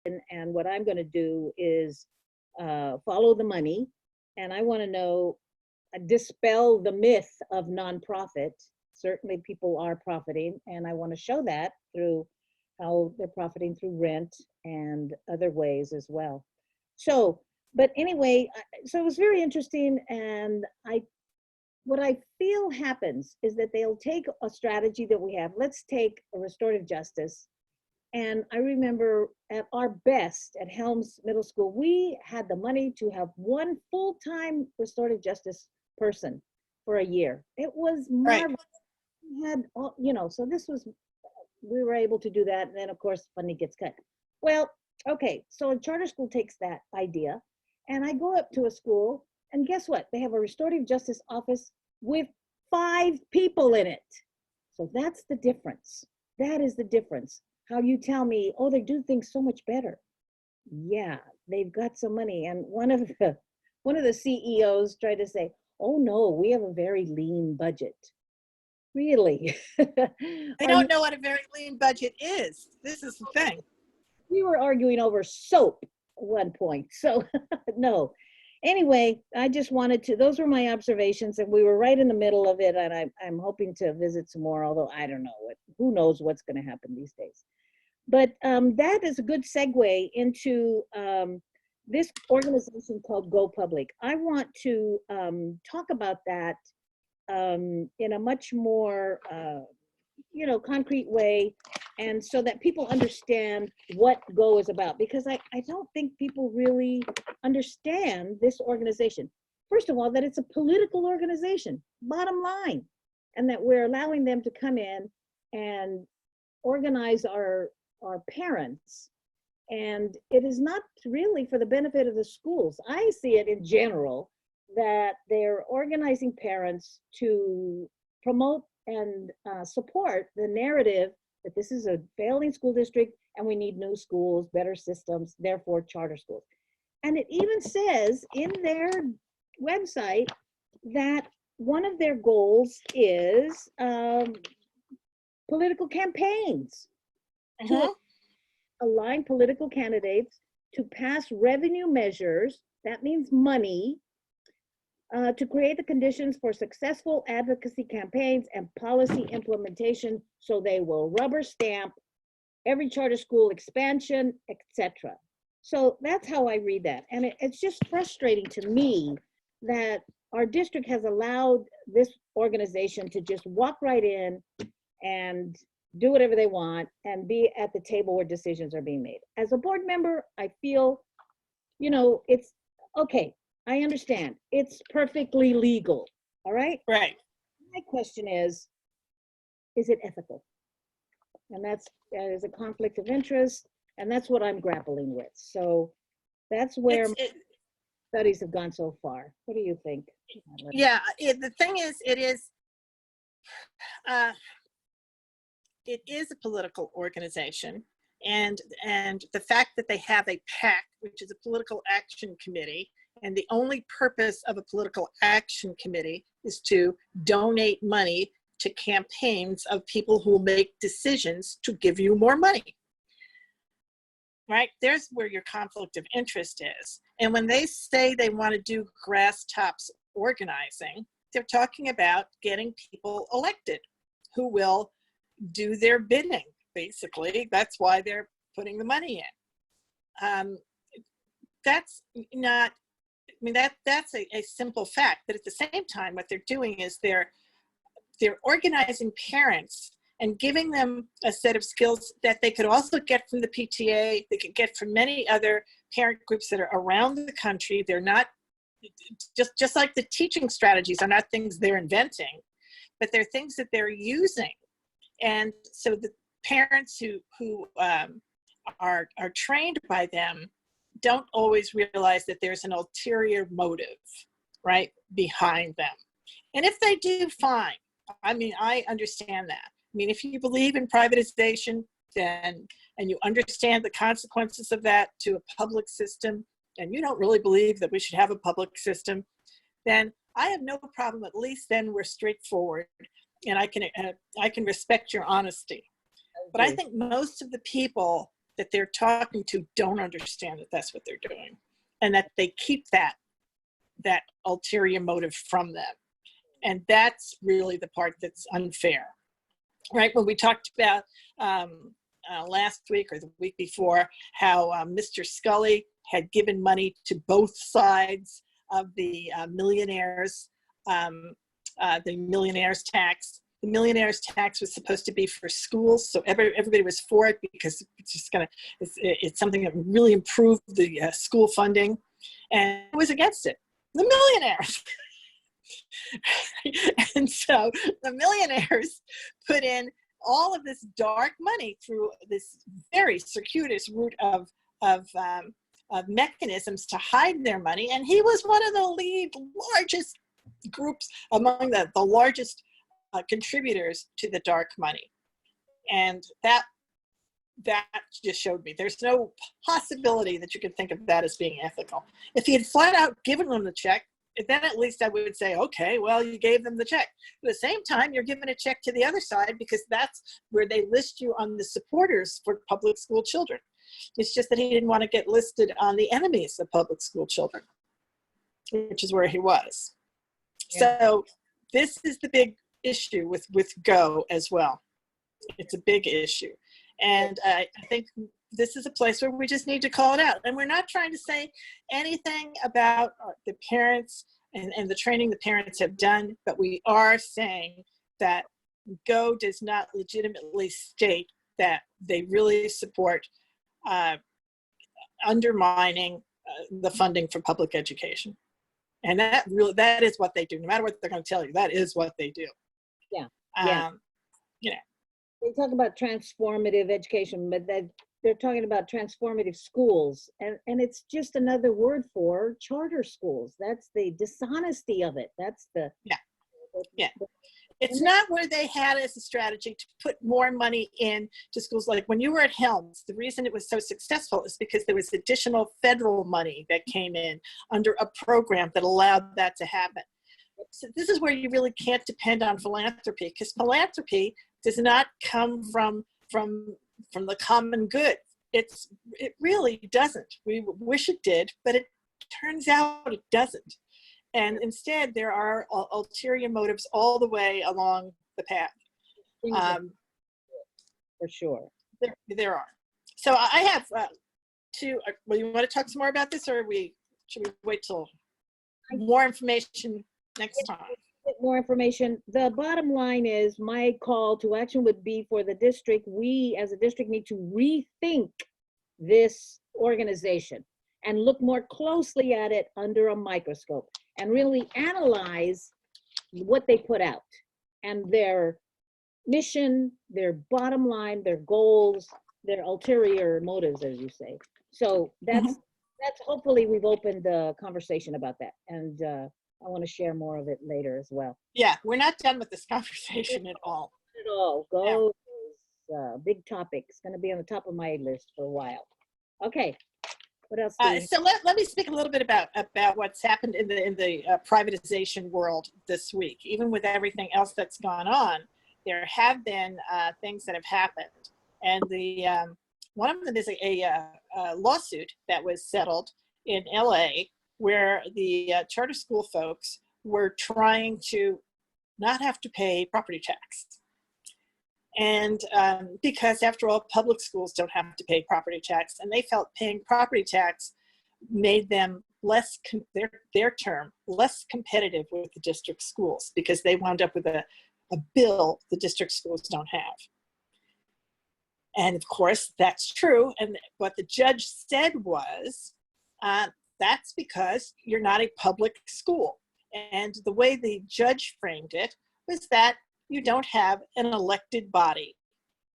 and what I'm going to do is follow the money. And I want to know, dispel the myth of nonprofit. Certainly people are profiting, and I want to show that through how they're profiting through rent and other ways as well. So, but anyway, so it was very interesting, and what I feel happens is that they'll take a strategy that we have. Let's take a restorative justice. And I remember at our best at Helms Middle School, we had the money to have one full-time restorative justice person for a year. It was marvelous. Right. We had all, so this was, we were able to do that. And then of course, funding gets cut. Well, okay, so a charter school takes that idea, and I go up to a school, and guess what? They have a restorative justice office with 5 people in it. So that's the difference. That is the difference. How you tell me, oh, they do things so much better. Yeah, they've got some money. And one of the CEOs tried to say, oh no, we have a very lean budget. Really? I don't know what a very lean budget is. This is the thing. We were arguing over soap at one point. So no. Anyway, I just wanted to, those were my observations, and we were right in the middle of it, and I'm hoping to visit some more, although I don't know who knows what's going to happen these days. But that is a good segue into this organization called Go Public. I want to talk about that in a much more, concrete way, and so that people understand what Go is about, because I don't think people really understand this organization. First of all, that it's a political organization, bottom line, and that we're allowing them to come in and organize our parents. And it is not really for the benefit of the schools. I see it in general that they're organizing parents to promote and support the narrative that this is a failing school district and we need new schools, better systems, therefore charter schools. And it even says in their website that one of their goals is political campaigns, to align political candidates to pass revenue measures, that means money, to create the conditions for successful advocacy campaigns and policy implementation, so they will rubber stamp every charter school expansion, etc. So that's how I read that. And it's just frustrating to me that our district has allowed this organization to just walk right in and do whatever they want and be at the table where decisions are being made. As a board member, I feel, it's okay. I understand. It's perfectly legal. All right? Right. My question is it ethical? And that is a conflict of interest, and that's what I'm grappling with. So that's where studies have gone so far. What do you think? Yeah, the thing is, it is a political organization, and the fact that they have a PAC, which is a political action committee, and the only purpose of a political action committee is to donate money to campaigns of people who make decisions to give you more money. Right? There's where your conflict of interest is. And when they say they want to do grass tops organizing, they're talking about getting people elected who will do their bidding, basically. That's why they're putting the money in. That's not, that's a simple fact, but at the same time, what they're doing is they're organizing parents and giving them a set of skills that they could also get from the PTA, they could get from many other parent groups that are around the country. They're not, just like the teaching strategies are not things they're inventing, but they're things that they're using. And so the parents who are trained by them don't always realize that there's an ulterior motive, right, behind them. And if they do, fine. I understand that. If you believe in privatization, and you understand the consequences of that to a public system, and you don't really believe that we should have a public system, then I have no problem. At least then we're straightforward, and I can respect your honesty. But I think most of the people that they're talking to don't understand that that's what they're doing, and that they keep that ulterior motive from them. And that's really the part that's unfair, right? When we talked about last week or the week before, how Mr. Scully had given money to both sides of the millionaires, the millionaires tax. The millionaires tax was supposed to be for schools, so everybody was for it because it's something that would really improve the school funding, and it was against it. The millionaires. And so the millionaires put in all of this dark money through this very circuitous route of mechanisms to hide their money, and he was one of the largest groups among the largest contributors to the dark money. And that just showed me there's no possibility that you could think of that as being ethical. If he had flat out given them the check, then at least I would say, okay, well, you gave them the check. At the same time, you're giving a check to the other side because that's where they list you on the supporters for public school children. It's just that he didn't want to get listed on the enemies of public school children, which is where he was. Yeah. So this is the big issue with Go as well. It's a big issue. And I think this is a place where we just need to call it out. And we're not trying to say anything about the parents and the training the parents have done, but we are saying that Go does not legitimately state that they really support undermining the funding for public education. And that is what they do. No matter what they're going to tell you, that is what they do. Yeah. Yeah. You know. They talk about transformative education, but they're talking about transformative schools. And it's just another word for charter schools. That's the dishonesty of it. That's the. Yeah. It's not where they had as a strategy to put more money in to schools. Like when you were at Helms, the reason it was so successful is because there was additional federal money that came in under a program that allowed that to happen. So this is where you really can't depend on philanthropy, because philanthropy does not come from the common good. It really doesn't. We wish it did, but it turns out it doesn't. And instead, there are ulterior motives all the way along the path. For sure. There are. So I have two. Well, you want to talk some more about this, or should we wait till more information next time? More information. The bottom line is my call to action would be for the district. We as a district need to rethink this organization and look more closely at it under a microscope and really analyze what they put out and their mission, their bottom line, their goals, their ulterior motives, as you say. So that's hopefully we've opened the conversation about that. And I want to share more of it later as well. Yeah, we're not done with this conversation at all. Not at all. Go is a big topic. It's going to be on the top of my list for a while. Okay. What else? So let me speak a little bit about what's happened in the privatization world this week. Even with everything else that's gone on, there have been things that have happened, and one of them is a lawsuit that was settled in LA, where the charter school folks were trying to not have to pay property tax. And because after all, public schools don't have to pay property tax, and they felt paying property tax made them less competitive with the district schools, because they wound up with a bill the district schools don't have. And of course, that's true. And what the judge said was, that's because you're not a public school. And the way the judge framed it was that you don't have an elected body,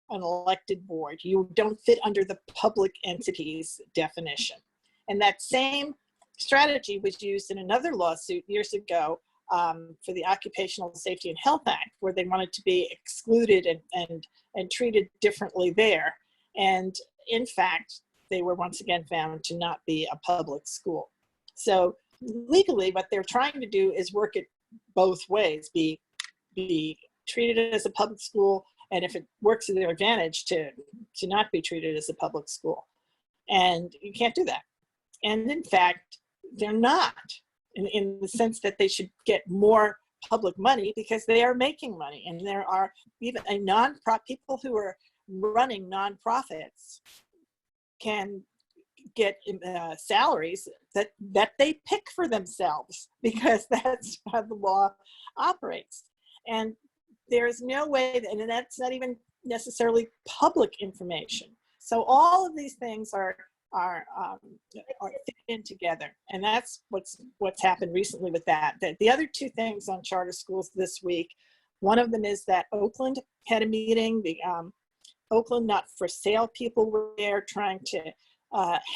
an elected board. You don't fit under the public entities definition. And that same strategy was used in another lawsuit years ago for the Occupational Safety and Health Act, where they wanted to be excluded and treated differently there. And in fact, they were once again found to not be a public school. So legally, what they're trying to do is work it both ways, be treated as a public school and if it works to their advantage to not be treated as a public school. And you can't do that. And in fact, they're not, in the sense that they should get more public money because they are making money. And there are even people who are running nonprofits can get salaries that they pick for themselves, because that's how the law operates. And there is no way, and that's not even necessarily public information. So all of these things are fit in together, and that's what's happened recently with that. The other two things on charter schools this week, one of them is that Oakland had a meeting. The Oakland Not for Sale people were there trying to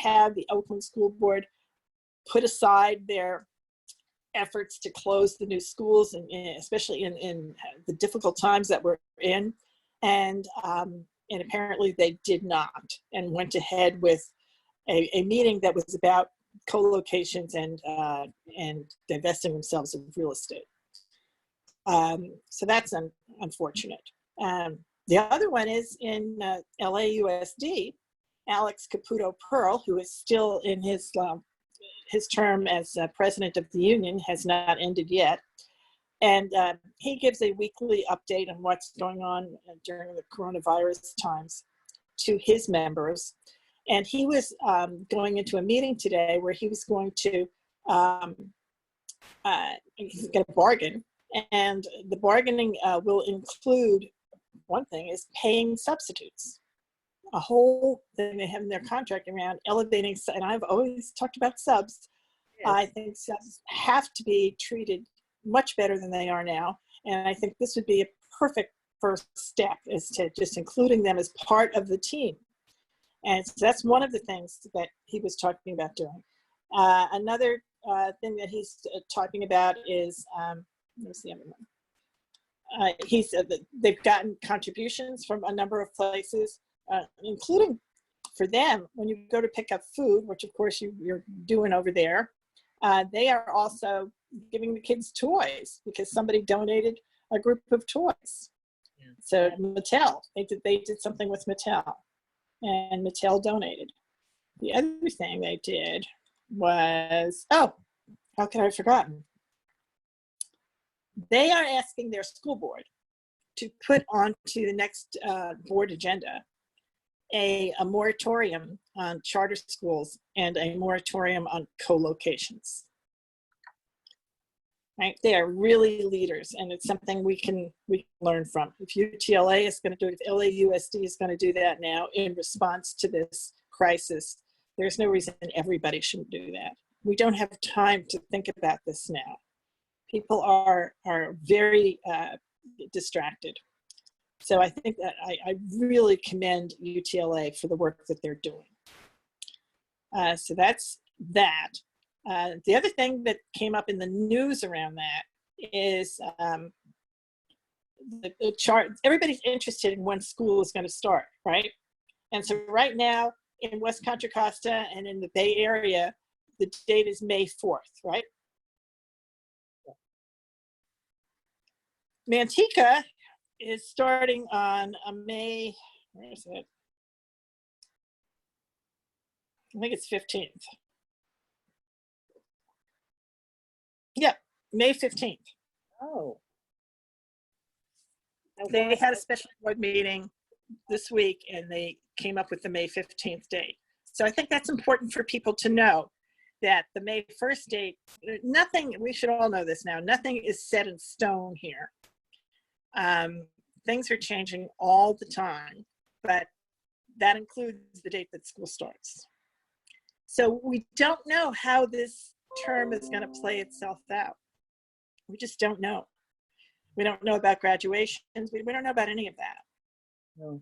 have the Oakland School Board put aside their efforts to close the new schools, and especially in the difficult times that we're in. And apparently they did not, and went ahead with a meeting that was about co-locations and divesting themselves of real estate. So that's unfortunate. The other one is in LAUSD, Alex Caputo Pearl, who is still in his term as president of the union, has not ended yet. And he gives a weekly update on what's going on during the coronavirus times to his members. And he was going into a meeting today where he was going to he's going to bargain. And the bargaining will include, one thing is paying substitutes. A whole thing they have in their contract around elevating, and I've always talked about subs. Yes. I think subs have to be treated much better than they are now. And I think this would be a perfect first step, is to just including them as part of the team. And so that's one of the things that he was talking about doing. Another thing that he's talking about is, where's the other one? He said that they've gotten contributions from a number of places, including for them, when you go to pick up food, which of course you're doing over there, they are also giving the kids toys because somebody donated a group of toys. Yeah. So Mattel, they did something with Mattel, and Mattel donated. The other thing they did was, oh, how could I have forgotten? They are asking their school board to put onto the next board agenda a moratorium on charter schools and a moratorium on co-locations. Right? They are really leaders, and it's something we can learn from. If UTLA is going to do it, if LAUSD is going to do that now in response to this crisis, there's no reason everybody shouldn't do that. We don't have time to think about this now. People are very distracted. So I think that I really commend UTLA for the work that they're doing. So that's that. The other thing that came up in the news around that is the chart. Everybody's interested in when school is going to start, right? And so right now in West Contra Costa and in the Bay Area, the date is May 4th, right? Manteca is starting on May, where is it? I think it's 15th. Yeah, May 15th. Oh. They had a special board meeting this week and they came up with the May 15th date. So I think that's important for people to know, that the May 1st date, nothing, we should all know this now, nothing is set in stone here. Things are changing all the time, but that includes the date that school starts. So we don't know how this term is going to play itself out. We just don't know. We don't know about graduations. We don't know about any of that. No.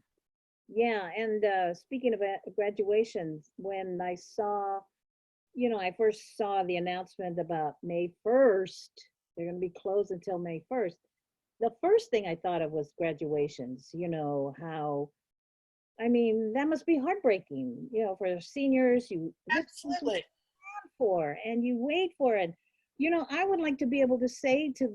Yeah, and speaking of graduations, when I saw, I first saw the announcement about May 1st, they're going to be closed until May 1st. The first thing I thought of was graduations, how, that must be heartbreaking, for seniors, you absolutely for, and you wait for it. I would like to be able to say to,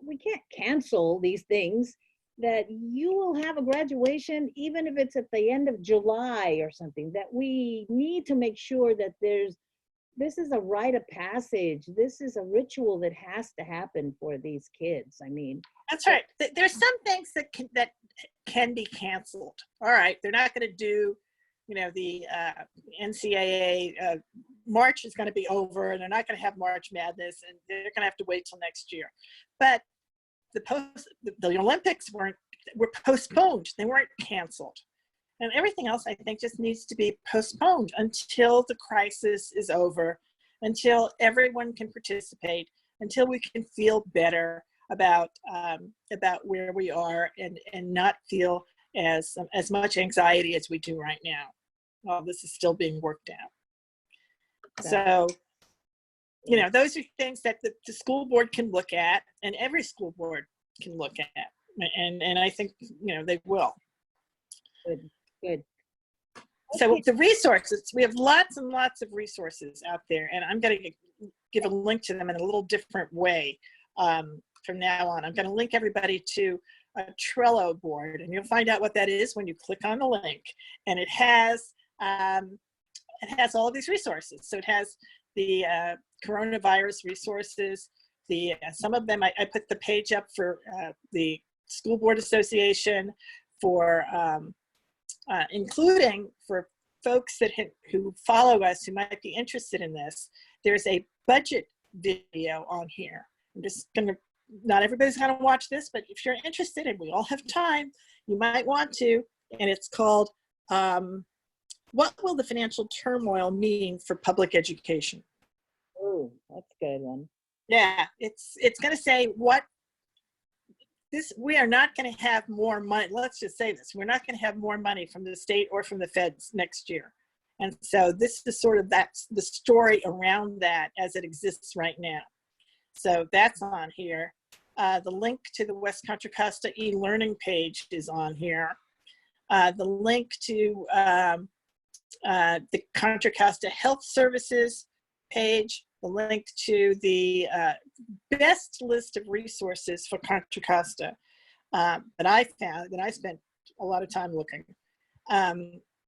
we can't cancel these things, that you will have a graduation, even if it's at the end of July or something, that we need to make sure that this is a rite of passage. This is a ritual that has to happen for these kids. I mean, That's right. There's some things that can be canceled. All right, they're not going to do, the NCAA March is going to be over, and they're not going to have March Madness, and they're going to have to wait till next year. But the Olympics were postponed. They weren't canceled. And everything else, I think, just needs to be postponed until the crisis is over, until everyone can participate, until we can feel better about where we are, and not feel as much anxiety as we do right now. Well, this is still being worked out. So, those are things that the school board can look at, and every school board can look at, and I think they will. Good. So the resources, we have lots and lots of resources out there, and I'm going to give a link to them in a little different way from now on. I'm going to link everybody to a Trello board, and you'll find out what that is when you click on the link. And it has all of these resources. So it has the coronavirus resources. Some of them, I put the page up for the School Board Association, for including for folks who follow us who might be interested in this. There's a budget video on here. I'm just gonna, not everybody's gonna watch this, but if you're interested, and we all have time, you might want to, and it's called, What Will the Financial Turmoil Mean for Public Education? Oh, that's a good one. Yeah, it's gonna say we are not going to have more money. Let's just say this. We're not going to have more money from the state or from the feds next year. And so this is sort of the story around that as it exists right now. So that's on here. The link to the West Contra Costa e-learning page is on here. The link to the Contra Costa Health Services page, the link to the best list of resources for Contra Costa that I found, that I spent a lot of time looking.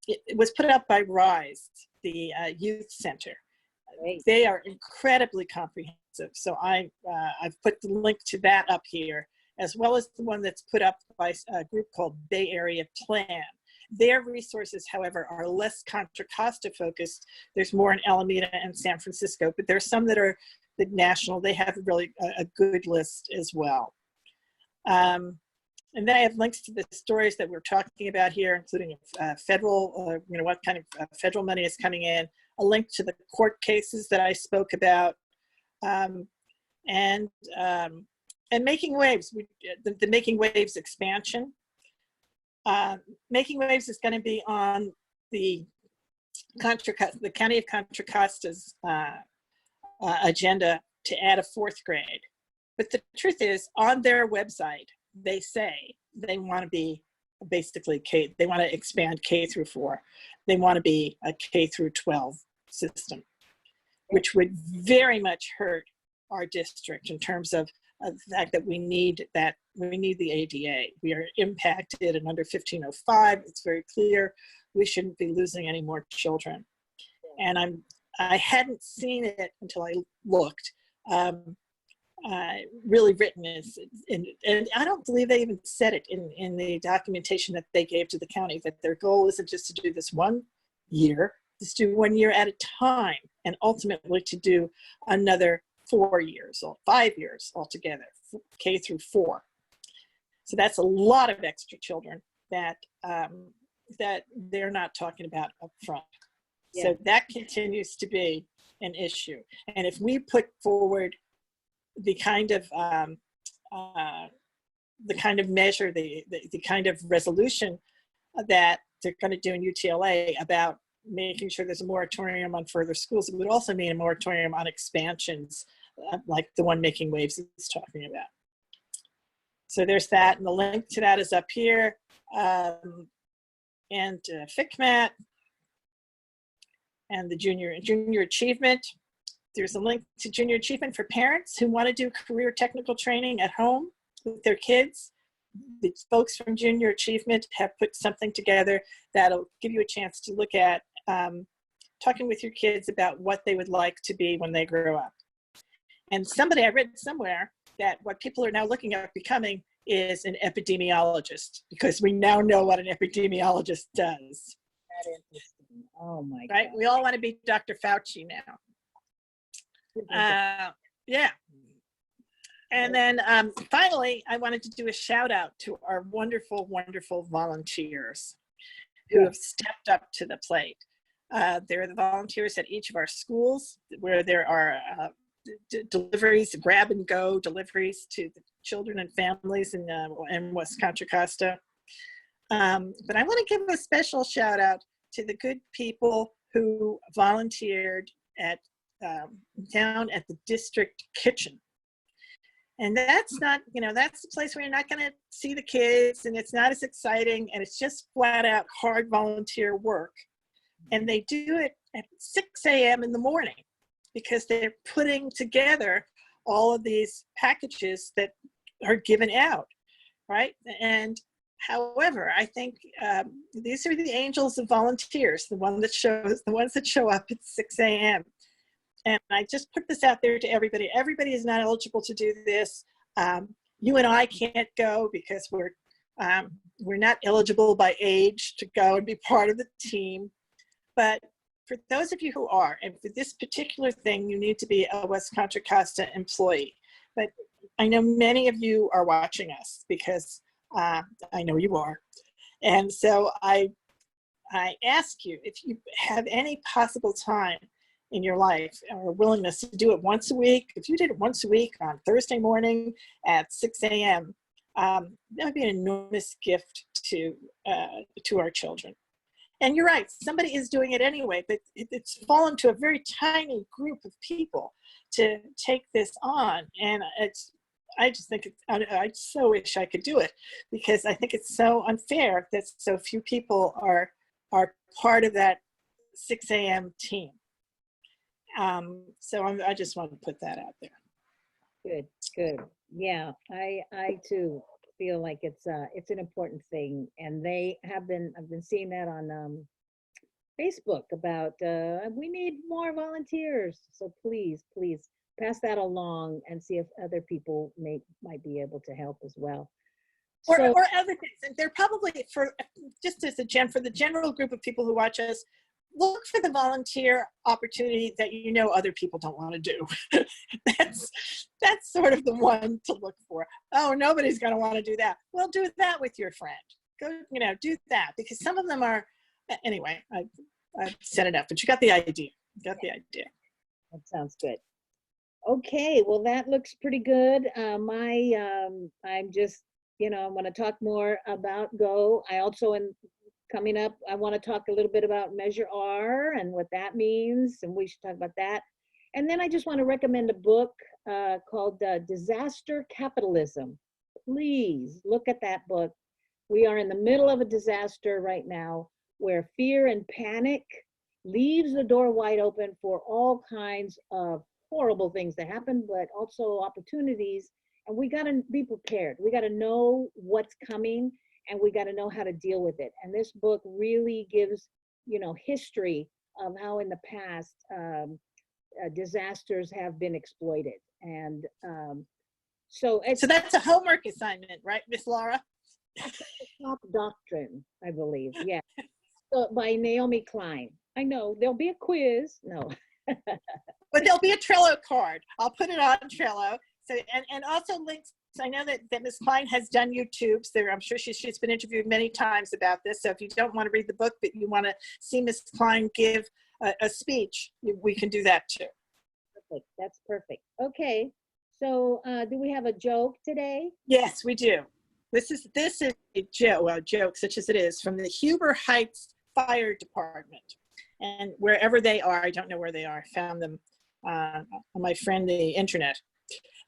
It was put up by RISE, the youth center. Great. They are incredibly comprehensive. So I've put the link to that up here, as well as the one that's put up by a group called Bay Area Plan. Their resources, however, are less Contra Costa focused. There's more in Alameda and San Francisco, but there's some that are the national. They have really a good list as well. And then I have links to the stories that we're talking about here, including federal, what kind of federal money is coming in, a link to the court cases that I spoke about, and Making Waves, the Making Waves expansion. Making Waves is going to be on the County of Contra Costa's agenda to add a 4th grade. But the truth is, on their website, they say they want to be basically they want to expand K through 4. They want to be a K through 12 system, which would very much hurt our district in terms of the fact that we need the ADA. We are impacted, and under 1505, it's very clear we shouldn't be losing any more children. And I hadn't seen it until I looked. Really written and I don't believe they even said it in the documentation that they gave to the county, that their goal isn't just to do this 1 year, just do 1 year at a time, and ultimately to do another 4 years or 5 years altogether, K through 4. So that's a lot of extra children that they're not talking about up front. Yeah. So that continues to be an issue. And if we put forward the kind of measure, the kind of resolution that they're going to do in UTLA about making sure there's a moratorium on further schools, it would also mean a moratorium on expansions, like the one Making Waves is talking about. So there's that, and the link to that is up here. And FCMAT and the junior achievement. There's a link to junior achievement for parents who want to do career technical training at home with their kids. the folks from Junior Achievement have put something together that'll give you a chance to look at talking with your kids about what they would like to be when they grow up. And I read somewhere that what people are now looking at becoming is an epidemiologist, because we now know what an epidemiologist does. That interesting. Oh my Right? God. We all want to be Dr. Fauci now. Yeah. And then finally, I wanted to do a shout out to our wonderful, wonderful volunteers who have stepped up to the plate. There are the volunteers at each of our schools where there are deliveries, grab and go deliveries to the children and families in West Contra Costa. But I want to give a special shout out to the good people who volunteered down at the district kitchen. And that's not, that's the place where you're not going to see the kids, and it's not as exciting, and it's just flat out hard volunteer work. And they do it at 6 a.m. in the morning because they're putting together all of these packages that are given out, right? And however, I think these are the angels of volunteers, the ones that show up at 6 a.m. And I just put this out there to everybody. Everybody is not eligible to do this. You and I can't go because we're not eligible by age to go and be part of the team. But for those of you who are, and for this particular thing, you need to be a West Contra Costa employee. But I know many of you are watching us because I know you are. And so I ask you, if you have any possible time in your life or willingness to do it once a week, if you did it once a week on Thursday morning at 6 a.m., that would be an enormous gift to our children. And you're right, somebody is doing it anyway, but it's fallen to a very tiny group of people to take this on. And I just think I so wish I could do it, because I think it's so unfair that so few people are part of that 6 a.m. team. So I just want to put that out there. Good. Yeah, I too feel like it's an important thing, and I've been seeing that on Facebook about we need more volunteers. So please pass that along and see if other people might be able to help as well. Or other things. And they're probably for the general group of people who watch us, look for the volunteer opportunity that other people don't want to do. That's sort of the one to look for. Oh, nobody's going to want to do that. Well, do that with your friend. Go, do that, because some of them are. Anyway, I've set it up, but you got the idea. That sounds good. Okay, well, that looks pretty good. I'm just, I want to talk more about Go. I also coming up, I want to talk a little bit about Measure R and what that means, and we should talk about that. And then I just want to recommend a book called Disaster Capitalism. Please look at that book. We are in the middle of a disaster right now where fear and panic leaves the door wide open for all kinds of horrible things to happen, but also opportunities. And we got to be prepared. We got to know what's coming, and we got to know how to deal with it. And this book really gives, history of how in the past disasters have been exploited. And so that's a homework assignment, right, Miss Laura? Top Doctrine, I believe. Yeah. So by Naomi Klein. I know there'll be a quiz. No. But there'll be a Trello card. I'll put it on Trello. So and also links. I know that Ms. Klein has done YouTubes. I'm sure she's been interviewed many times about this. So if you don't want to read the book, but you want to see Ms. Klein give a speech, we can do that too. Perfect. That's perfect. Okay. So do we have a joke today? Yes, we do. This is a joke such as it is from the Huber Heights Fire Department. And wherever they are, I don't know where they are. I found them on my friend the internet.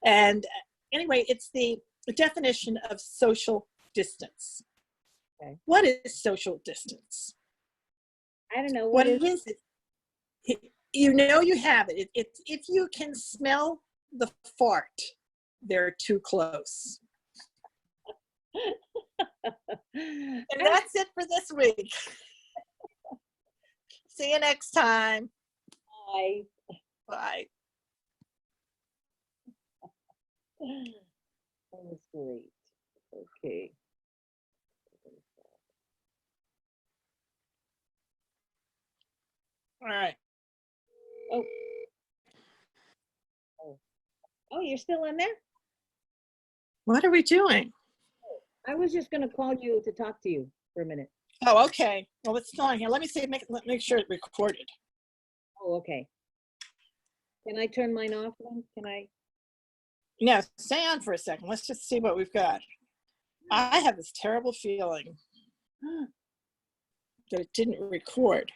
And anyway, it's the definition of social distance. Okay. What is social distance? I don't know. What is it? You have it. It's if you can smell the fart, they're too close. And that's it for this week. See you next time. Bye. Bye. That was great. Okay. All right. Oh. Oh, you're still in there? What are we doing? I was just gonna call you to talk to you for a minute. Oh, okay. Well, it's still on here. Let me see. Make sure it recorded. Oh, okay. Can I turn mine off then? Can I? Yeah, stay on for a second. Let's just see what we've got. I have this terrible feeling that it didn't record.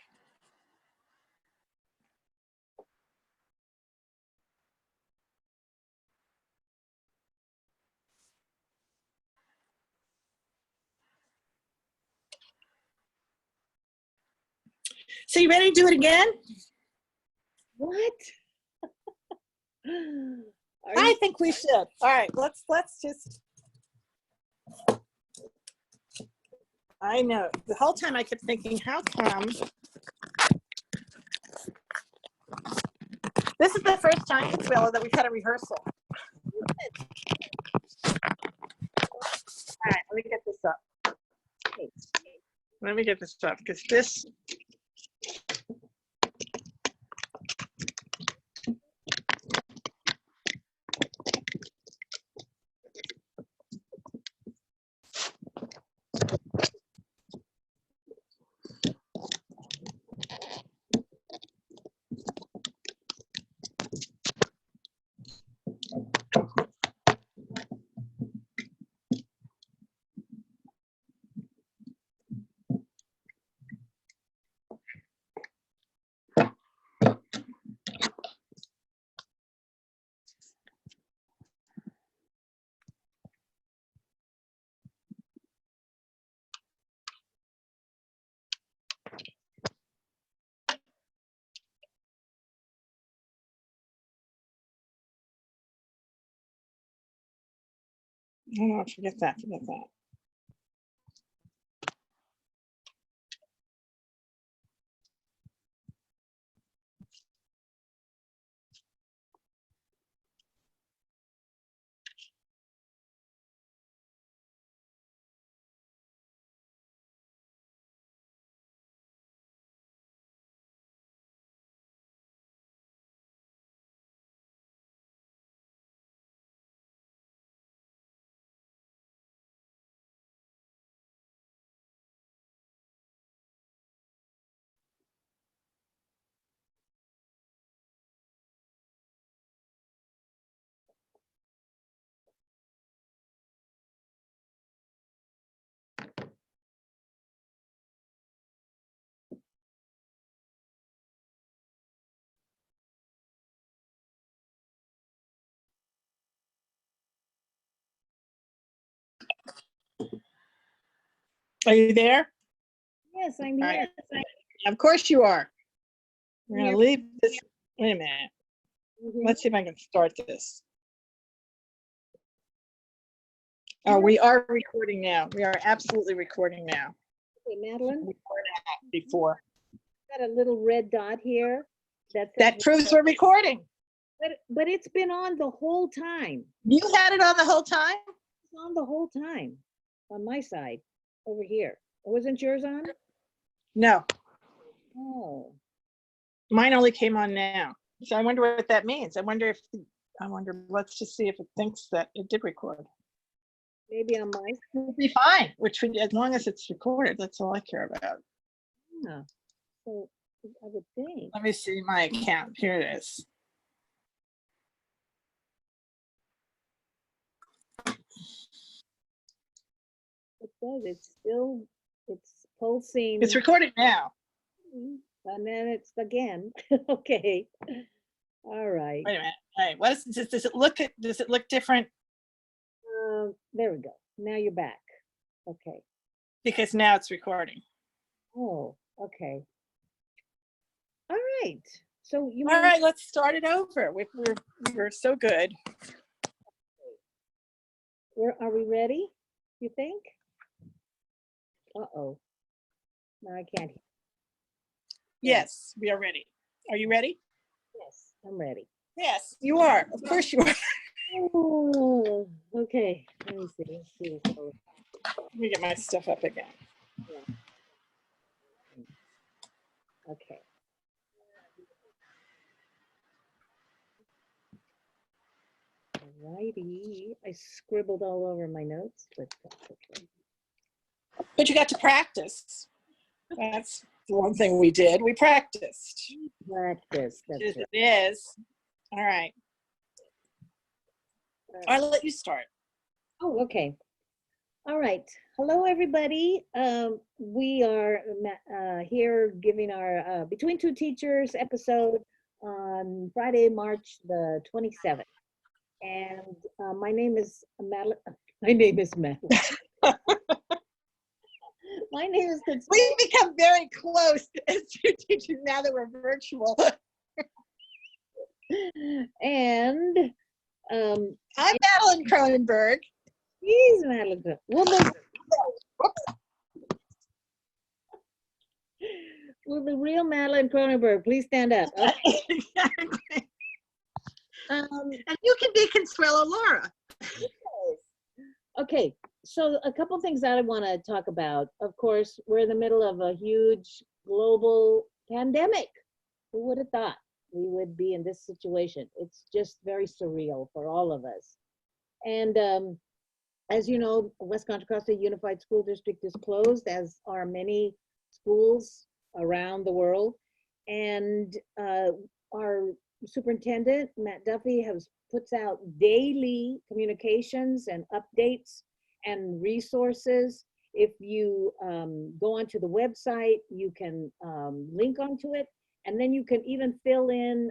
So you ready to do it again? What? I think we should. All right, let's just. I know. The whole time I kept thinking, how come? This is the first time, Willa, that we've had a rehearsal. All right, let me get this up. Let me get this up, because this. Oh, no, forget that, forget that. Are you there? Yes, I'm All here. right. Of course you are. We're going Here. to leave this. Wait a minute. Mhm. Let's see if I can start this. Oh, we are recording now. We are absolutely recording now. Okay, Madeline, We weren't before. got a little red dot here. That says, That proves we're recording. but it's been on the whole time. You had it on the whole time? It's on the whole time on my side over here. Wasn't yours on? No, Oh, mine only came on now. So I wonder what that means. I wonder, let's just see if it thinks that it did record. maybe on my. It'll be fine, as long as it's recorded, that's all I care about. Yeah. So I would think. Let me see my account. Here it is. It does. It's pulsing. It's recording now. And then it's again. Okay. All right. Wait a minute. All right. What is this? Does it look different? There we go. Now you're back. Okay. Because now it's recording. Oh, okay. All right. So you. All right, let's start it over. We're so good. Are we ready? you think? Uh-oh. No, I can't hear. Yes, we are ready. Are you ready? Yes, I'm ready. Yes, you are. Of course you are. Oh, okay. Let me see. Let's see what's going Let me get my stuff up again. on. Okay. Alrighty. I scribbled all over my notes, but that's okay. But you got to practice. That's the one thing we did. We practiced. Practice. That's It right. is. All right. I'll let you start. Oh, okay. All right. Hello, everybody. We are here giving our Between Two Teachers episode on Friday, March the 27th. And my name is Madeline. My name is Madeline. My name is Consuelo. We've become very close as two teachers now that we're virtual. And I'm Madeline Cronenberg. he's Madeline. Will the real Madeline Cronenberg please stand up? Okay. Exactly. And you can be Consuelo Laura. Okay, so a couple things that I want to talk about. Of course, we're in the middle of a huge global pandemic. Who would have thought we would be in this situation? It's just very surreal for all of us. And as you know, West Contra Costa Unified School District is closed, as are many schools around the world. And our superintendent, Matt Duffy, puts out daily communications and updates and resources. If you go onto the website, you can link onto it, and then you can even fill in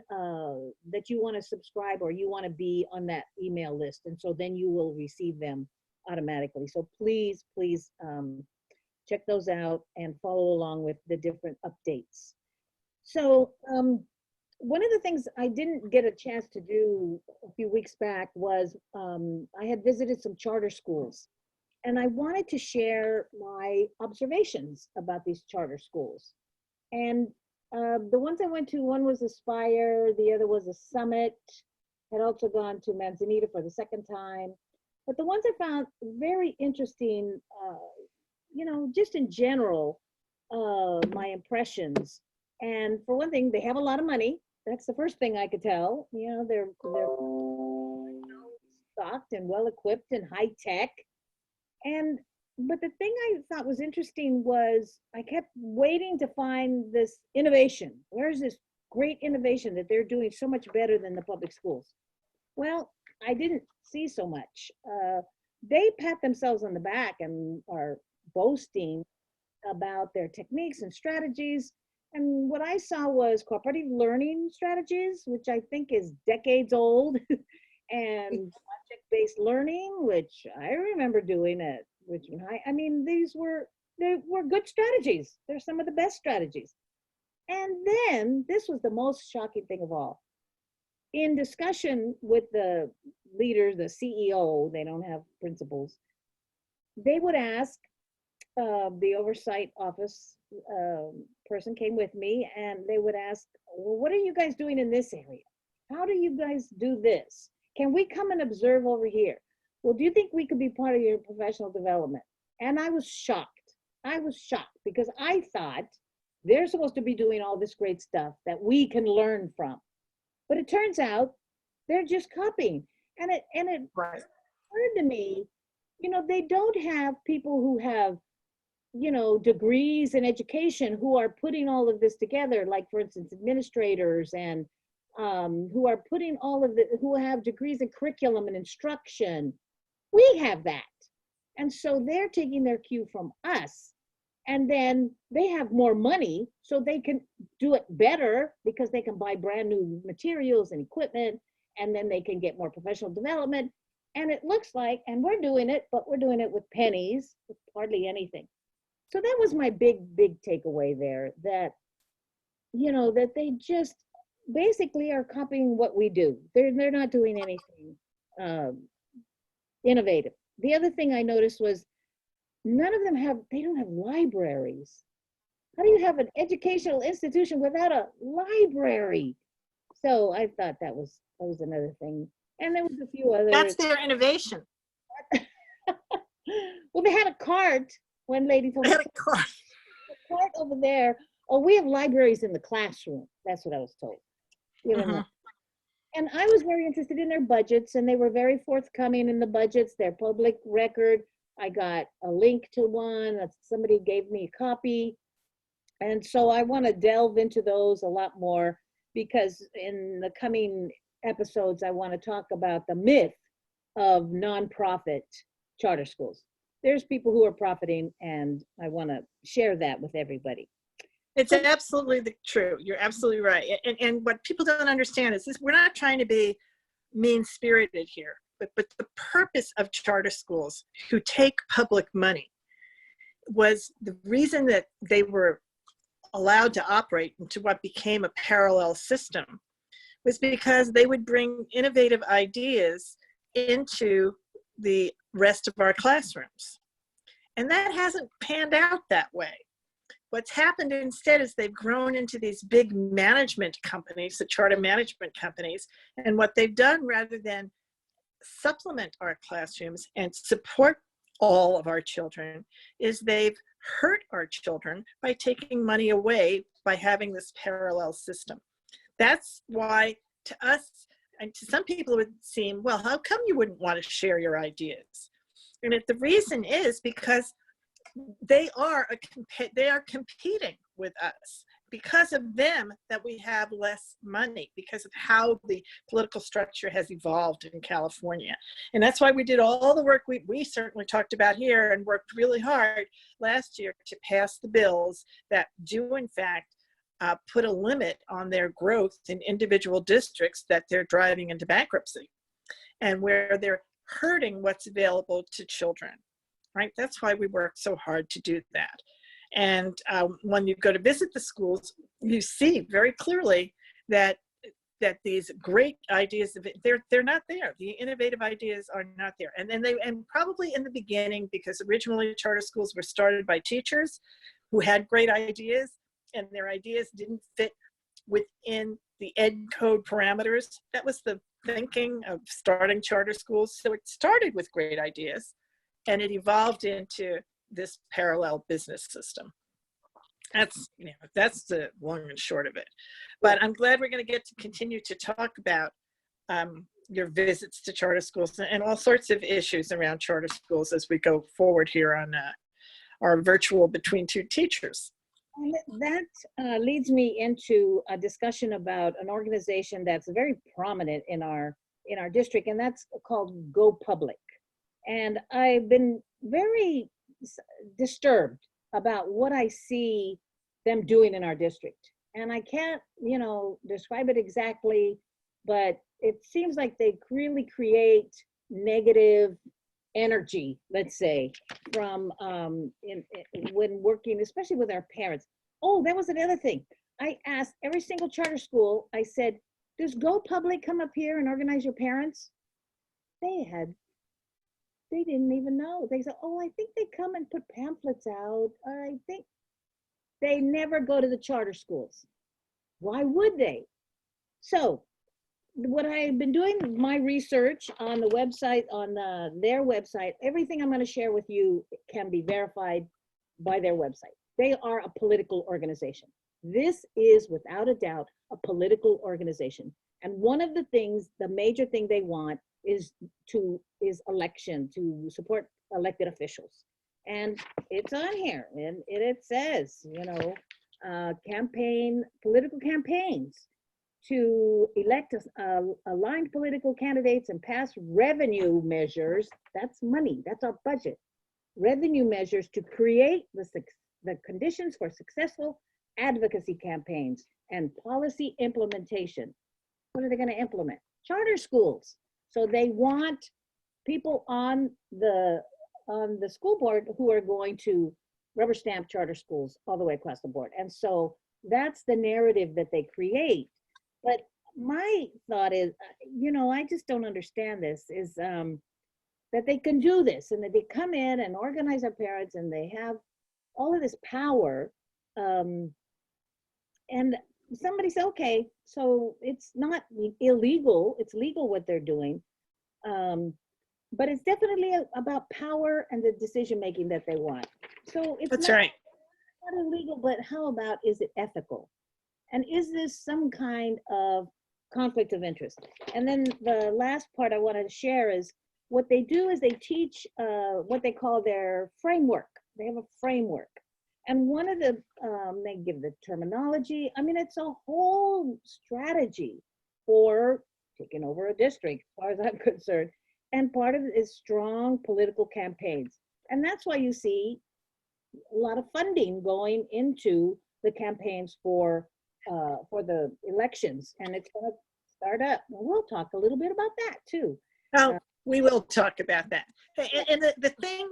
that you want to subscribe or you want to be on that email list, and so then you will receive them automatically. So please, please check those out and follow along with the different updates. So one of the things I didn't get a chance to do a few weeks back was I had visited some charter schools, and I wanted to share my observations about these charter schools. And the ones I went to, one was Aspire, the other was a Summit, had also gone to Manzanita for the second time. But the ones I found very interesting, you know, just in general, my impressions. And for one thing, they have a lot of money. That's the first thing I could tell. You know, they're stocked and well equipped and high tech. And but the thing I thought was interesting was I kept waiting to find this innovation. Where's this great innovation that they're doing so much better than the public schools? Well, I didn't see so much. They pat themselves on the back and are boasting about their techniques and strategies. And what I saw was cooperative learning strategies, which I think is decades old, and project-based learning, which I remember doing at Richmond High. I mean, they were good strategies. They're some of the best strategies. And then this was the most shocking thing of all. In discussion with the leader, the CEO, they don't have principals, they would ask, the oversight office person came with me, and they would ask, well, what are you guys doing in this area? How do you guys do this? Can we come and observe over here? Well, do you think we could be part of your professional development? And I was shocked. I was shocked because I thought they're supposed to be doing all this great stuff that we can learn from. But it turns out they're just copying. And it Right. occurred to me, you know, they don't have people who have, you know, degrees in education who are putting all of this together, like for instance, administrators and who are putting all of the, who have degrees in curriculum and instruction. We have that. And so they're taking their cue from us. And then they have more money, so they can do it better because they can buy brand new materials and equipment, and then they can get more professional development. And it looks like, and we're doing it, but we're doing it with pennies, with hardly anything. So that was my big takeaway there, that, you know, that they just basically are copying what we do. They're not doing anything innovative. The other thing I noticed was none of them they don't have libraries. How do you have an educational institution without a library? So I thought that was another thing. And there was a few That's others. their innovation. Well, they had a cart. One lady told They me, had a car. "The cart over there. Oh, we have libraries in the classroom." That's what I was told. You know, and I was very interested in their budgets, and they were very forthcoming in the budgets, their public record. I got a link to one. Somebody gave me a copy. And so I want to delve into those a lot more, because in the coming episodes, I want to talk about the myth of nonprofit charter schools. There's people who are profiting, and I want to share that with everybody. It's absolutely true. You're absolutely right. And what people don't understand is this: we're not trying to be mean-spirited here, but the purpose of charter schools who take public money was the reason that they were allowed to operate into what became a parallel system was because they would bring innovative ideas into the rest of our classrooms. And that hasn't panned out that way. What's happened instead is they've grown into these big management companies, the charter management companies, and what they've done, rather than supplement our classrooms and support all of our children, is they've hurt our children by taking money away by having this parallel system. That's why, to us, and to some people it would seem, well, how come you wouldn't want to share your ideas? And the reason is because they are competing with us. Because of them, that we have less money, because of how the political structure has evolved in California. And that's why we did all the work we certainly talked about here, and worked really hard last year to pass the bills that do in fact put a limit on their growth in individual districts that they're driving into bankruptcy, and where they're hurting what's available to children, right? That's why we work so hard to do that. And when you go to visit the schools, you see very clearly that these great ideas, they're not there. The innovative ideas are not there. And probably in the beginning, because originally charter schools were started by teachers who had great ideas, and their ideas didn't fit within the ed code parameters. That was the thinking of starting charter schools. So it started with great ideas, and it evolved into this parallel business system. That's the long and short of it. But I'm glad we're going to get to continue to talk about your visits to charter schools and all sorts of issues around charter schools as we go forward here on our virtual Between Two Teachers. And that leads me into a discussion about an organization that's very prominent in our district, and that's called Go Public. And I've been very disturbed about what I see them doing in our district. And I can't, describe it exactly, but it seems like they really create negative energy, let's say, from when working, especially with our parents. Oh, that was another thing. I asked every single charter school, I said, does Go Public come up here and organize your parents? They didn't even know. They said, oh, I think they come and put pamphlets out. I think they never go to the charter schools. Why would they? So what I've been doing, my research on the website, on their website, everything I'm going to share with you can be verified by their website. They are a political organization. This is without a doubt a political organization. And one of the things, the major thing they want is election, to support elected officials. And it's on here, and it says, political campaigns to elect aligned political candidates and pass revenue measures. That's money, that's our budget. Revenue measures to create the conditions for successful advocacy campaigns and policy implementation. What are they going to implement? Charter schools. So they want people on the school board who are going to rubber stamp charter schools all the way across the board. And so that's the narrative that they create. But my thought is, I just don't understand this, is that that they can do this and that they come in and organize our parents and they have all of this power. And somebody said, okay, so it's not illegal, it's legal what they're doing. But it's definitely about power and the decision making that they want. So it's That's not, right. not illegal, but how about, is it ethical? And is this some kind of conflict of interest? And then the last part I wanted to share is what they do is they teach what they call their framework. They have a framework. And one of the, they give the terminology. I mean, it's a whole strategy for taking over a district, as far as I'm concerned. And part of it is strong political campaigns. And that's why you see a lot of funding going into the campaigns for the elections. And it's going to start up. We'll talk a little bit about that too. Oh, we will talk about that. And the thing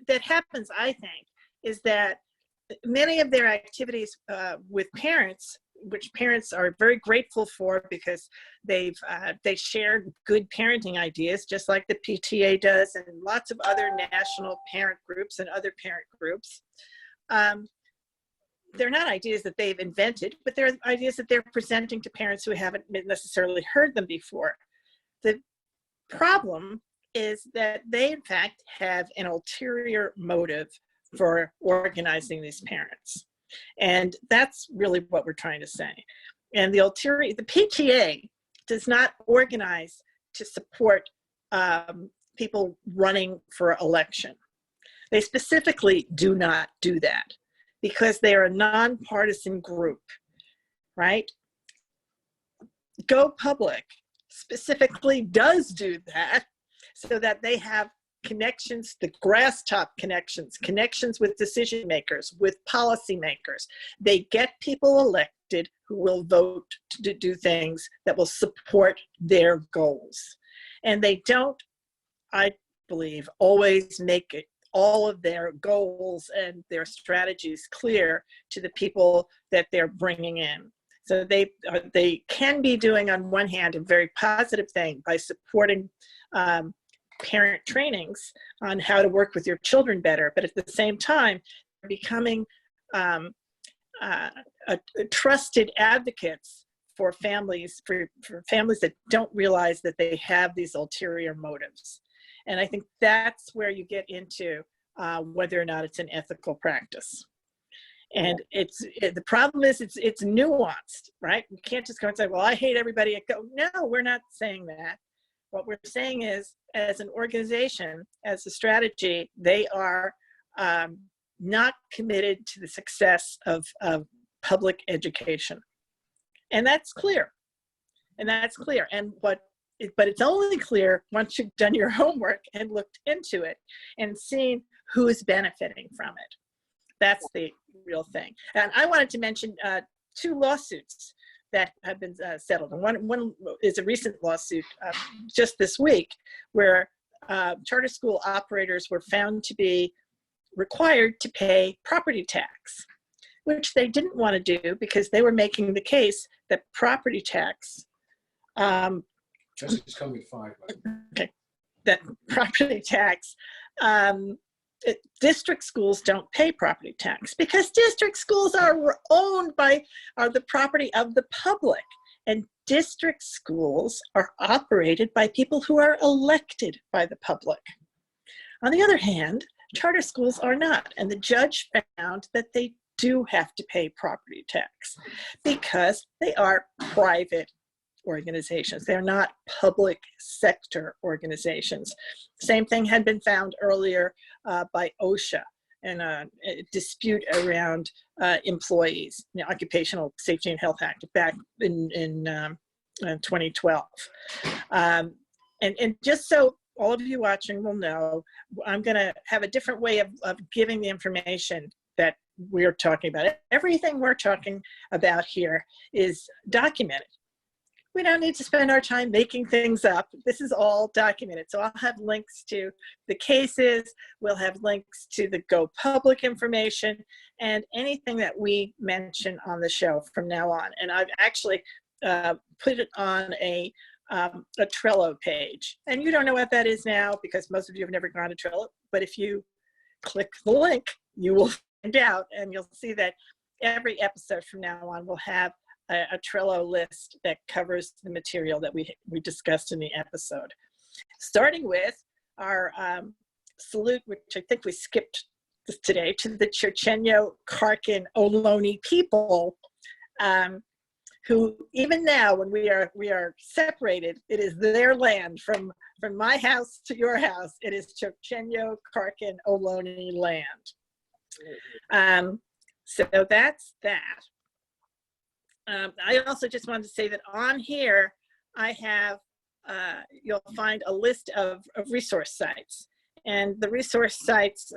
that happens, I think, is that many of their activities with parents, which parents are very grateful for because they shared good parenting ideas, just like the PTA does and lots of other national parent groups and other parent groups. They're not ideas that they've invented, but they're ideas that they're presenting to parents who haven't necessarily heard them before. The problem is that they, in fact, have an ulterior motive for organizing these parents. And that's really what we're trying to say. And the PTA does not organize to support people running for election. They specifically do not do that because they are a nonpartisan group, right? Go Public specifically does do that so that they have connections, the grass top connections with decision makers, with policymakers. They get people elected who will vote to do things that will support their goals. And they don't, I believe, always make it all of their goals and their strategies clear to the people that they're bringing in. So they can be doing, on one hand, a very positive thing by supporting parent trainings on how to work with your children better, but at the same time, becoming trusted advocates for families, for families that don't realize that they have these ulterior motives. And I think that's where you get into whether or not it's an ethical practice. And the problem is it's nuanced, right? You can't just go and say, well, I hate everybody at Go. No, we're not saying that. What we're saying is, as an organization, as a strategy, they are not committed to the success of public education. And that's clear. And that's clear. And but it's only clear once you've done your homework and looked into it and seen who is benefiting from it. That's the real thing. And I wanted to mention two lawsuits that have been settled. And one is a recent lawsuit just this week where charter school operators were found to be required to pay property tax, which they didn't want to do because they were making the case that property tax It's coming 5. okay, that property tax, district schools don't pay property tax because district schools are owned by, are the property of the public. And district schools are operated by people who are elected by the public. On the other hand, charter schools are not. And the judge found that they do have to pay property tax because they are private organizations. They're not public sector organizations. Same thing had been found earlier by OSHA in a dispute around employees, the Occupational Safety and Health Act back in 2012. And just so all of you watching will know, I'm going to have a different way of giving the information that we're talking about. Everything we're talking about here is documented. We don't need to spend our time making things up. This is all documented. So I'll have links to the cases. We'll have links to the Go Public information and anything that we mention on the show from now on. And I've actually put it on a a Trello page. And you don't know what that is now because most of you have never gone to Trello, but if you click the link, you will find out, and you'll see that every episode from now on will have a Trello list that covers the material that we discussed in the episode. Starting with our salute, which I think we skipped today, to the Churchenyo, Karkin, Ohlone people, who even now, when we are separated, it is their land. From my house to your house, it is Churchenyo, Karkin, Ohlone land. So that's that. I also just wanted to say that on here, I have, you'll find a list of resource sites. And the resource sites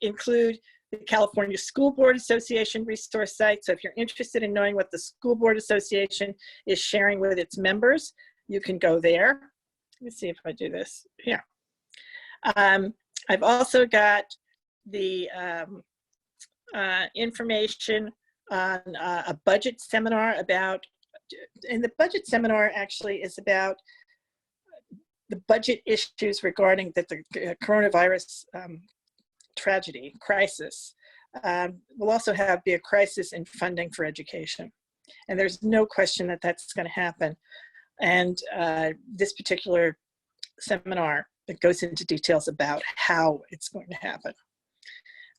include the California School Board Association resource site. So if you're interested in knowing what the School Board Association is sharing with its members, you can go there. Let me see if I do this. Yeah. I've also got the information on a budget seminar about, and the budget seminar actually is about the budget issues regarding the coronavirus tragedy, crisis. Will also be a crisis in funding for education. And there's no question that that's going to happen. And this particular seminar, it goes into details about how it's going to happen.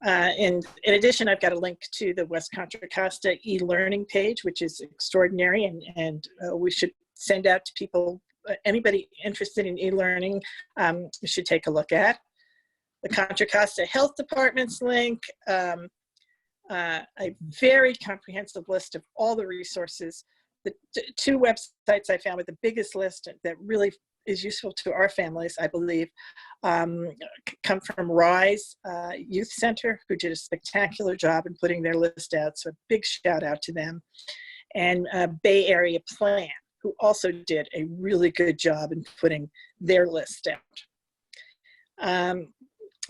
In addition, I've got a link to the West Contra Costa e-learning page, which is extraordinary, and we should send out to people, anybody interested in e-learning, you should take a look at. The Contra Costa Health Department's link, a very comprehensive list of all the resources. The two websites I found with the biggest list that really is useful to our families, I believe, come from Rise Youth Center, who did a spectacular job in putting their list out, so a big shout out to them, and Bay Area Plan, who also did a really good job in putting their list out.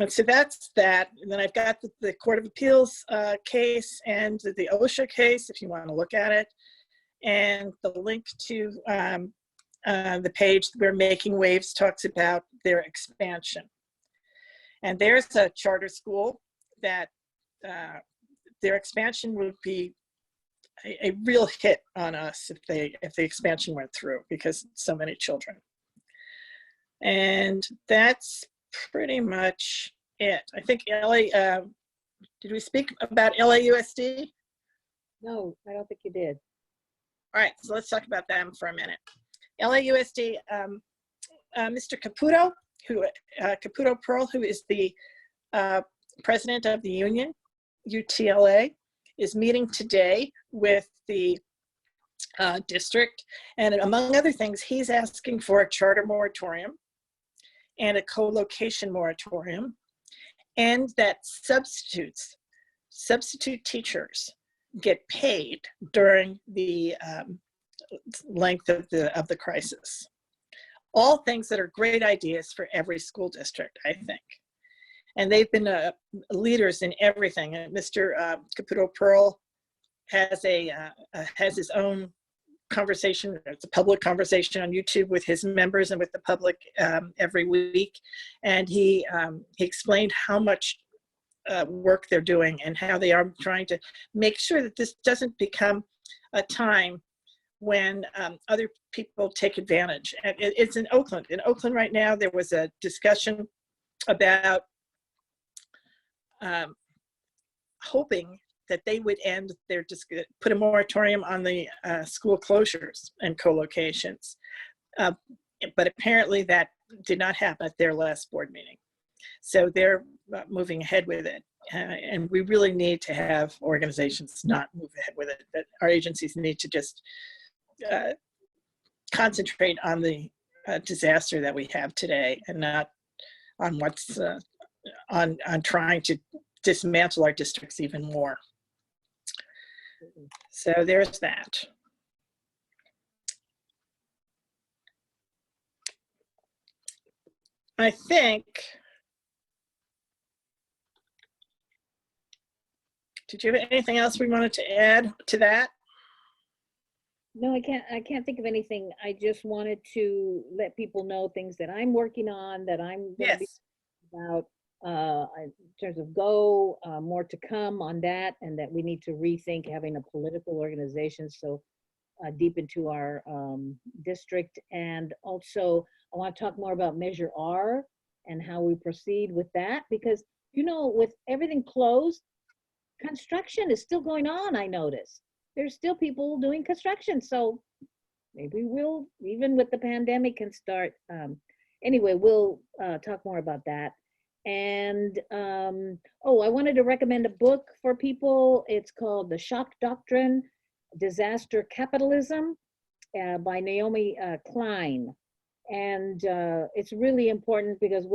And so that's that. And then I've got the Court of Appeals case and the OSHA case, if you want to look at it, and the link to the page where Making Waves talks about their expansion. And there's a charter school that their expansion would be a real hit on us if the expansion went through, because so many children. And that's pretty much it. I think did we speak about LAUSD? No, I don't think you did. All right, so let's talk about them for a minute. LAUSD, Mr. Caputo, Caputo Pearl, who is the president of the union, UTLA, is meeting today with the district. And among other things, he's asking for a charter moratorium and a co-location moratorium, and that substitute teachers get paid during the length of the crisis. All things that are great ideas for every school district, I think. And they've been leaders in everything. And Mr. Caputo Pearl has his own conversation. It's a public conversation on YouTube with his members and with the public every week. And he explained how much work they're doing and how they are trying to make sure that this doesn't become a time when other people take advantage. And it's in Oakland. In Oakland right now, there was a discussion about hoping that they would put a moratorium on the school closures and co-locations. But apparently that did not happen at their last board meeting. So they're moving ahead with it. And we really need to have organizations not move ahead with it. That our agencies need to just concentrate on the disaster that we have today, and not on what's on trying to dismantle our districts even more. So there's that. I think, did you have anything else we wanted to add to that? No, I can't think of anything. I just wanted to let people know things that I'm working on, that I'm going to be Yes. about in terms of go, more to come on that, and that we need to rethink having a political organization so deep into our district. And also, I want to talk more about Measure R and how we proceed with that, because, with everything closed, construction is still going on, I noticed. There's still people doing construction. So maybe we'll, even with the pandemic, can start. Anyway, we'll talk more about that. And oh, I wanted to recommend a book for people. It's called The Shock Doctrine, Disaster Capitalism by Naomi Klein. And it's really important because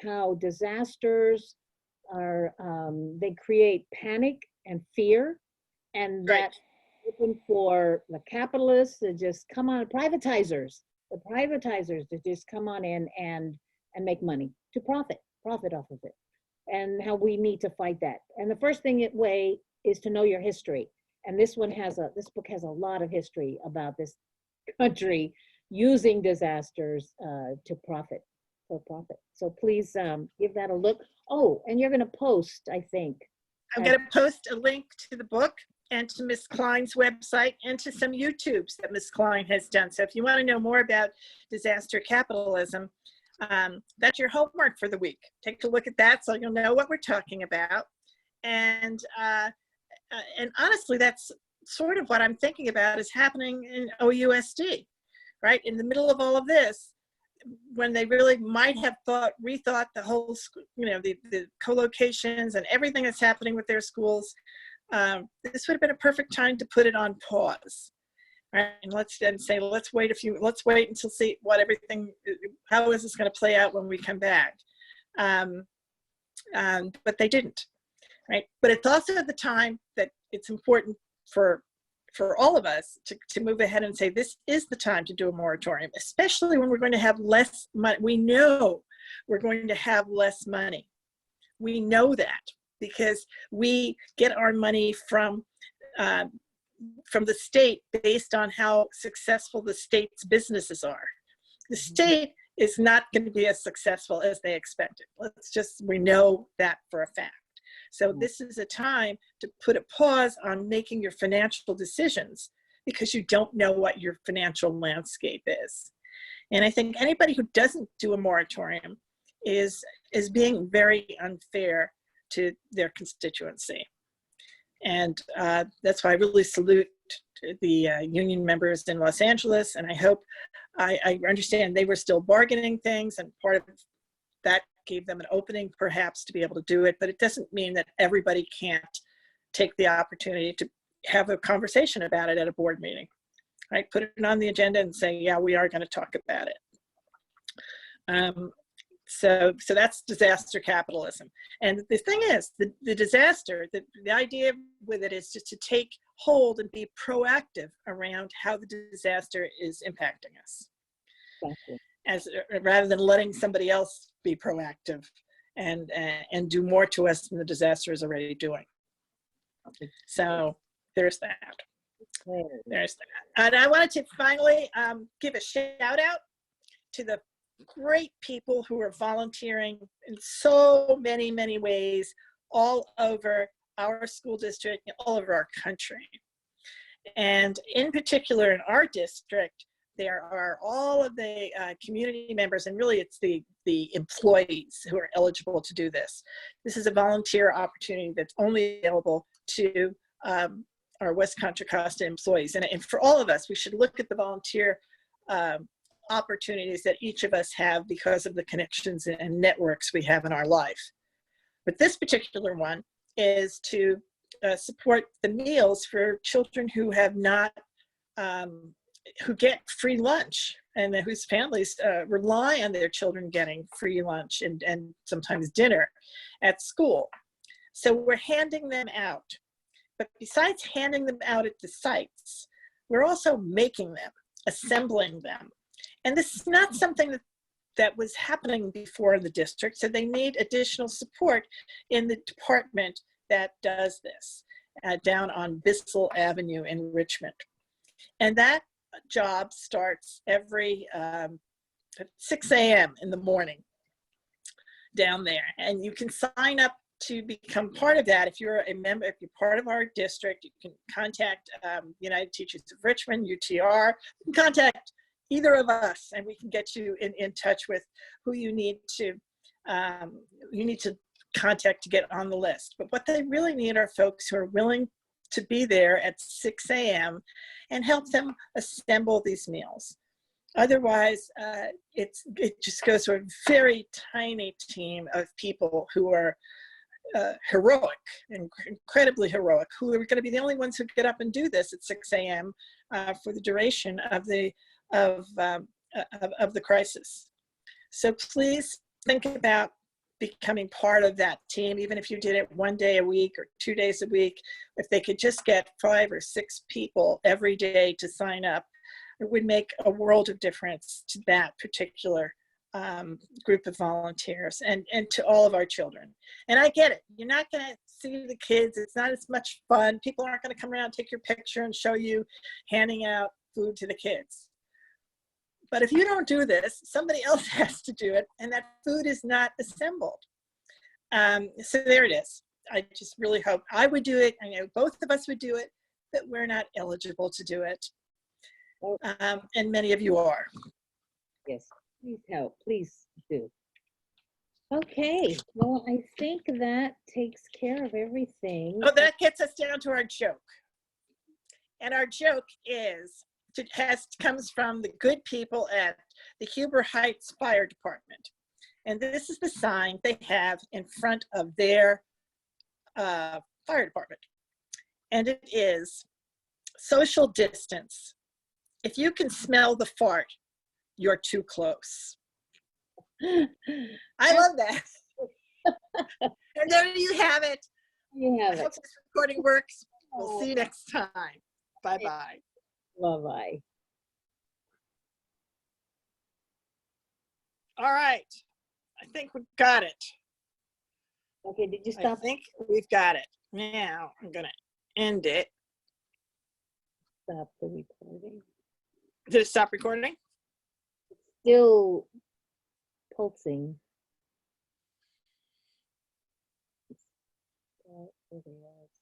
how disasters are, they create panic and fear, and Right. that open for the capitalists to just come on, the privatizers to just come on in and make money, to profit off of it, and how we need to fight that. And the first way is to know your history. And this book has a lot of history about this country using disasters to profit, for profit. So please give that a look. Oh, and you're going to post, I think. I'm going to post a link to the book and to Ms. Klein's website and to some YouTubes that Ms. Klein has done. So if you want to know more about disaster capitalism, that's your homework for the week. Take a look at that so you'll know what we're talking about. And honestly, that's sort of what I'm thinking about is happening in OUSD, right? In the middle of all of this, when they really might have rethought the whole school, the co-locations and everything that's happening with their schools, this would have been a perfect time to put it on pause, right? And let's wait until see how is this going to play out when we come back. But they didn't, right? But it's also the time that it's important for all of us to move ahead and say, this is the time to do a moratorium, especially when we're going to have less money. We know we're going to have less money. We know that because we get our money from the state based on how successful the state's businesses are. The state is not going to be as successful as they expected. We know that for a fact. So this is a time to put a pause on making your financial decisions because you don't know what your financial landscape is. And I think anybody who doesn't do a moratorium is being very unfair to their constituency. And that's why I really salute the union members in Los Angeles. And I hope, I understand they were still bargaining things, and part of that gave them an opening perhaps to be able to do it, but it doesn't mean that everybody can't take the opportunity to have a conversation about it at a board meeting, right? Put it on the agenda and say, yeah, we are going to talk about it. So that's disaster capitalism. And the thing is, the disaster, the idea with it is just to take hold and be proactive around how the disaster is impacting us. Exactly. Rather than letting somebody else be proactive and do more to us than the disaster is already doing. So there's that. There's that. And I wanted to finally give a shout out to the great people who are volunteering in so many, many ways all over our school district and all over our country. And in particular in our district, there are all of the community members, and really it's the employees who are eligible to do this. This is a volunteer opportunity that's only available to our West Contra Costa employees. And for all of us, we should look at the volunteer opportunities that each of us have because of the connections and networks we have in our life. But this particular one is to support the meals for children who have not who get free lunch and whose families rely on their children getting free lunch and sometimes dinner at school. So we're handing them out. But besides handing them out at the sites, we're also making them, assembling them. And this is not something that was happening before in the district, so they need additional support in the department that does this down on Bissell Avenue in Richmond. And that job starts every 6 a.m. in the morning down there. And you can sign up to become part of that. If you're a member, if you're part of our district, you can contact United Teachers of Richmond, UTR. You can contact either of us, and we can get you in touch with who you need to contact to get on the list. But what they really need are folks who are willing to be there at 6 a.m. and help them assemble these meals. Otherwise, it just goes to a very tiny team of people who are heroic, incredibly heroic, who are going to be the only ones who get up and do this at 6 a.m. For the duration of the crisis. So please think about becoming part of that team, even if you did it 1 day a week or 2 days a week. If they could just get 5 or 6 people every day to sign up, it would make a world of difference to that particular group of volunteers and to all of our children. And I get it. You're not going to see the kids. It's not as much fun. People aren't going to come around, take your picture and show you handing out food to the kids. But if you don't do this, somebody else has to do it, and that food is not assembled. So there it is. I just really hope I would do it. I know both of us would do it, but we're not eligible to do it. And many of you are. Yes, please help, please do. Okay, well, I think that takes care of everything. Oh, that gets us down to our joke. And our joke comes from the good people at the Huber Heights Fire Department. And this is the sign they have in front of their fire department. And it is social distance. If you can smell the fart, you're too close. I love that. And there you have it. You have I hope it. this recording works. We'll see you next time. Bye-bye. Bye-bye. All right. I think we've got it. Okay, did you I stop? think we've got it. Now I'm going to end it. Stop the recording. Did it stop recording? Still pulsing. There it is.